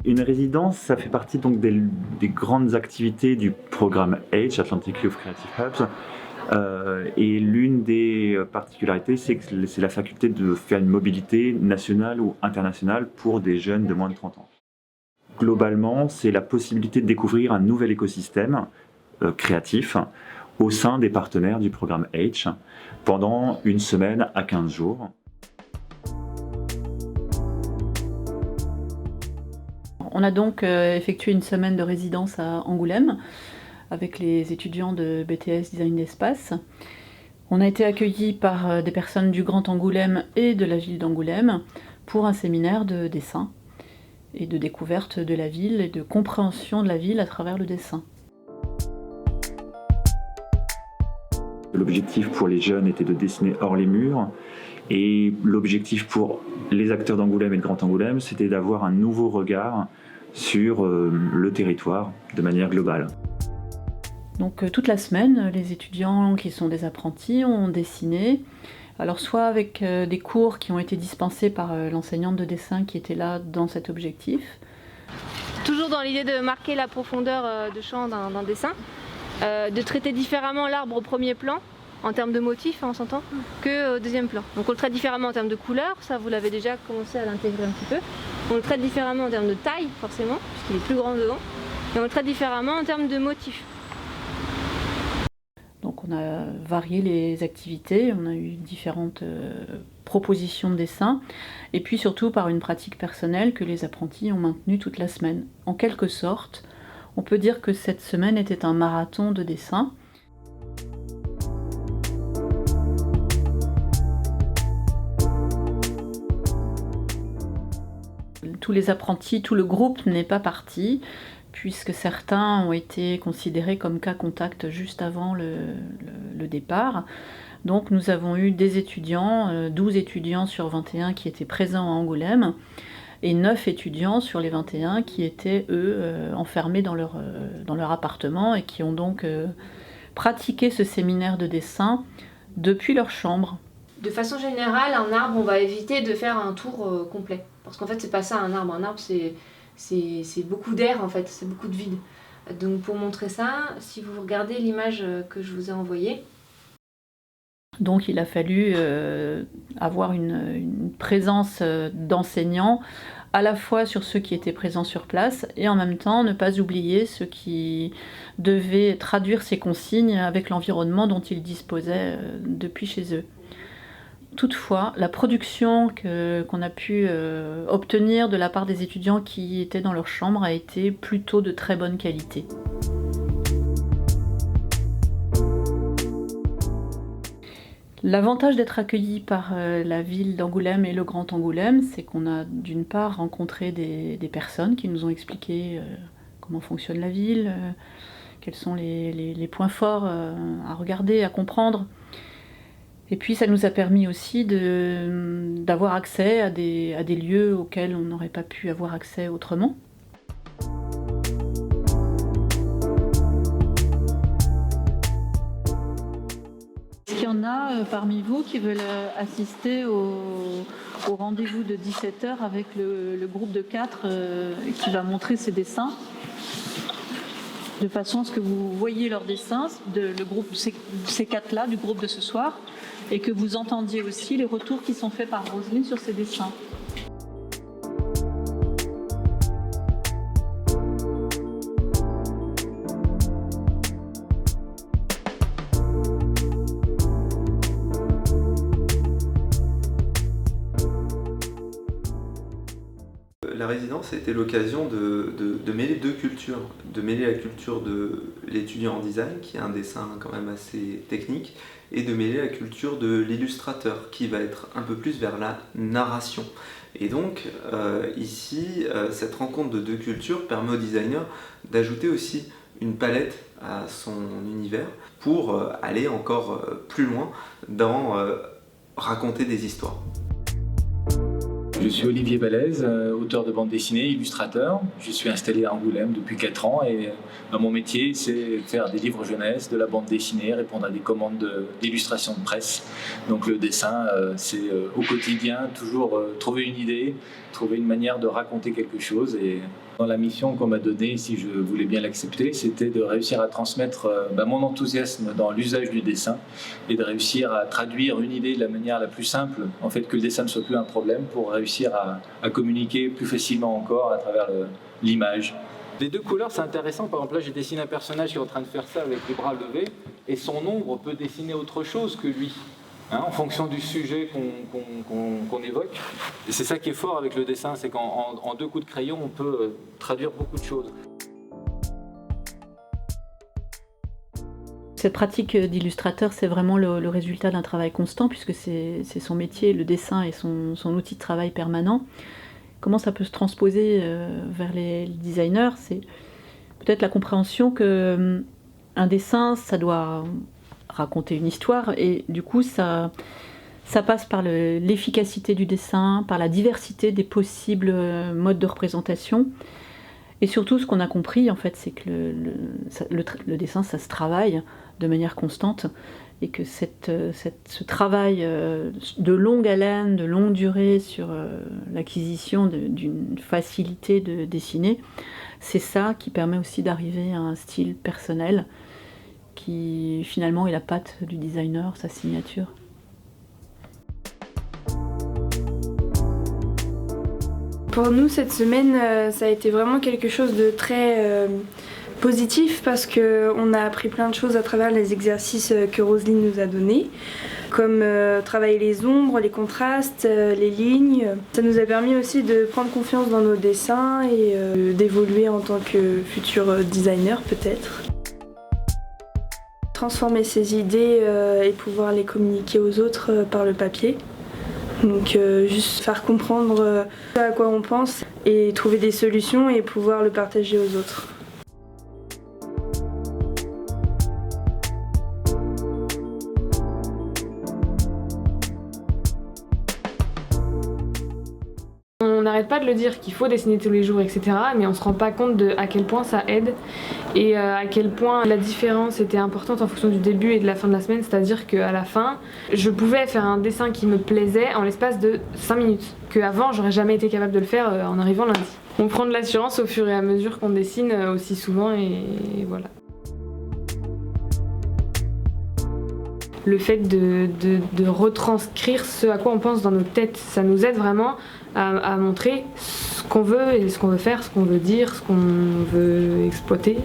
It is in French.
Une résidence, ça fait partie donc des grandes activités du programme H, Atlantic Youth Creative Hubs. Et l'une des particularités, c'est que c'est la faculté de faire une mobilité nationale ou internationale pour des jeunes de moins de 30 ans. Globalement, c'est la possibilité de découvrir un nouvel écosystème créatif au sein des partenaires du programme H pendant une semaine à 15 jours. On a donc effectué une semaine de résidence à Angoulême avec les étudiants de BTS Design d'Espace. On a été accueillis par des personnes du Grand Angoulême et de la ville d'Angoulême pour un séminaire de dessin et de découverte de la ville et de compréhension de la ville à travers le dessin. L'objectif pour les jeunes était de dessiner hors les murs, et l'objectif pour les acteurs d'Angoulême et de Grand Angoulême, c'était d'avoir un nouveau regard sur le territoire de manière globale. Donc toute la semaine, les étudiants qui sont des apprentis ont dessiné, alors soit avec des cours qui ont été dispensés par l'enseignante de dessin qui était là dans cet objectif. Toujours dans l'idée de marquer la profondeur de champ d'un dessin, de traiter différemment l'arbre au premier plan, en termes de motifs, on s'entend, que au deuxième plan. Donc on le traite différemment en termes de couleur, ça vous l'avez déjà commencé à l'intégrer un petit peu. On le traite différemment en termes de taille, forcément, puisqu'il est plus grand devant. Et on le traite différemment en termes de motifs. Donc on a varié les activités, on a eu différentes propositions de dessin, et puis surtout par une pratique personnelle que les apprentis ont maintenue toute la semaine. En quelque sorte, on peut dire que cette semaine était un marathon de dessin. Tous les apprentis, tout le groupe n'est pas parti, puisque certains ont été considérés comme cas contact juste avant le départ. Donc nous avons eu des étudiants, 12 étudiants sur 21 qui étaient présents à Angoulême, et 9 étudiants sur les 21 qui étaient, eux, enfermés dans leur appartement et qui ont donc pratiqué ce séminaire de dessin depuis leur chambre. De façon générale, un arbre, on va éviter de faire un tour complet. Parce qu'en fait, c'est pas ça un arbre. Un arbre, c'est beaucoup d'air, en fait, c'est beaucoup de vide. Donc pour montrer ça, si vous regardez l'image que je vous ai envoyée. Donc il a fallu avoir une présence d'enseignants à la fois sur ceux qui étaient présents sur place et en même temps ne pas oublier ceux qui devaient traduire ces consignes avec l'environnement dont ils disposaient depuis chez eux. Toutefois, la production qu'on a pu obtenir de la part des étudiants qui étaient dans leur chambre a été plutôt de très bonne qualité. L'avantage d'être accueilli par la ville d'Angoulême et le Grand Angoulême, c'est qu'on a d'une part rencontré des personnes qui nous ont expliqué comment fonctionne la ville, quels sont les points forts à regarder, à comprendre. Et puis ça nous a permis aussi d'avoir accès à des lieux auxquels on n'aurait pas pu avoir accès autrement. Est-ce qu'il y en a parmi vous qui veulent assister au rendez-vous de 17h avec le groupe de 4 qui va montrer ses dessins ? De façon à ce que vous voyiez leurs dessins, le groupe, ces 4-là, du groupe de ce soir, et que vous entendiez aussi les retours qui sont faits par Roselyne sur ses dessins. La résidence était l'occasion de mêler deux cultures, de mêler la culture de l'étudiant en design, qui a un dessin quand même assez technique, et de mêler la culture de l'illustrateur, qui va être un peu plus vers la narration. Et donc, ici, cette rencontre de deux cultures permet au designer d'ajouter aussi une palette à son univers pour aller encore plus loin dans raconter des histoires. Je suis Olivier Balèze, auteur de bande dessinée, illustrateur. Je suis installé à Angoulême depuis 4 ans et mon métier, c'est faire des livres jeunesse, de la bande dessinée, répondre à des commandes d'illustration de presse. Donc le dessin, c'est au quotidien toujours trouver une idée, trouver une manière de raconter quelque chose et Dans la mission qu'on m'a donnée, si je voulais bien l'accepter, c'était de réussir à transmettre mon enthousiasme dans l'usage du dessin et de réussir à traduire une idée de la manière la plus simple, en fait, que le dessin ne soit plus un problème, pour réussir à communiquer plus facilement encore à travers l'image. Les deux couleurs, c'est intéressant. Par exemple, là, j'ai dessiné un personnage qui est en train de faire ça avec les bras levés, et son ombre peut dessiner autre chose que lui. En fonction du sujet qu'on évoque. Et c'est ça qui est fort avec le dessin, c'est qu'en deux coups de crayon, on peut traduire beaucoup de choses. Cette pratique d'illustrateur, c'est vraiment le résultat d'un travail constant, puisque c'est son métier, le dessin est son outil de travail permanent. Comment ça peut se transposer vers les designers? C'est peut-être la compréhension qu'un dessin, ça doit raconter une histoire, et du coup ça passe par l'efficacité du dessin, par la diversité des possibles modes de représentation, et surtout ce qu'on a compris en fait, c'est que le dessin, ça se travaille de manière constante, et que ce travail de longue haleine, de longue durée sur l'acquisition d'une facilité de dessiner, c'est ça qui permet aussi d'arriver à un style personnel qui finalement est la patte du designer, sa signature. Pour nous, cette semaine, ça a été vraiment quelque chose de très positif, parce qu'on a appris plein de choses à travers les exercices que Roselyne nous a donnés, comme travailler les ombres, les contrastes, les lignes. Ça nous a permis aussi de prendre confiance dans nos dessins et d'évoluer en tant que futur designer peut-être. Transformer ses idées et pouvoir les communiquer aux autres par le papier. Donc juste faire comprendre à quoi on pense et trouver des solutions et pouvoir le partager aux autres. On n'arrête pas de le dire qu'il faut dessiner tous les jours, etc. Mais on ne se rend pas compte à quel point ça aide et à quel point la différence était importante en fonction du début et de la fin de la semaine. C'est-à-dire qu'à la fin, je pouvais faire un dessin qui me plaisait en l'espace de 5 minutes. Qu'avant, j'aurais jamais été capable de le faire en arrivant lundi. On prend de l'assurance au fur et à mesure qu'on dessine aussi souvent, et voilà. Le fait de retranscrire ce à quoi on pense dans nos têtes, ça nous aide vraiment à montrer ce qu'on veut et ce qu'on veut faire, ce qu'on veut dire, ce qu'on veut exploiter.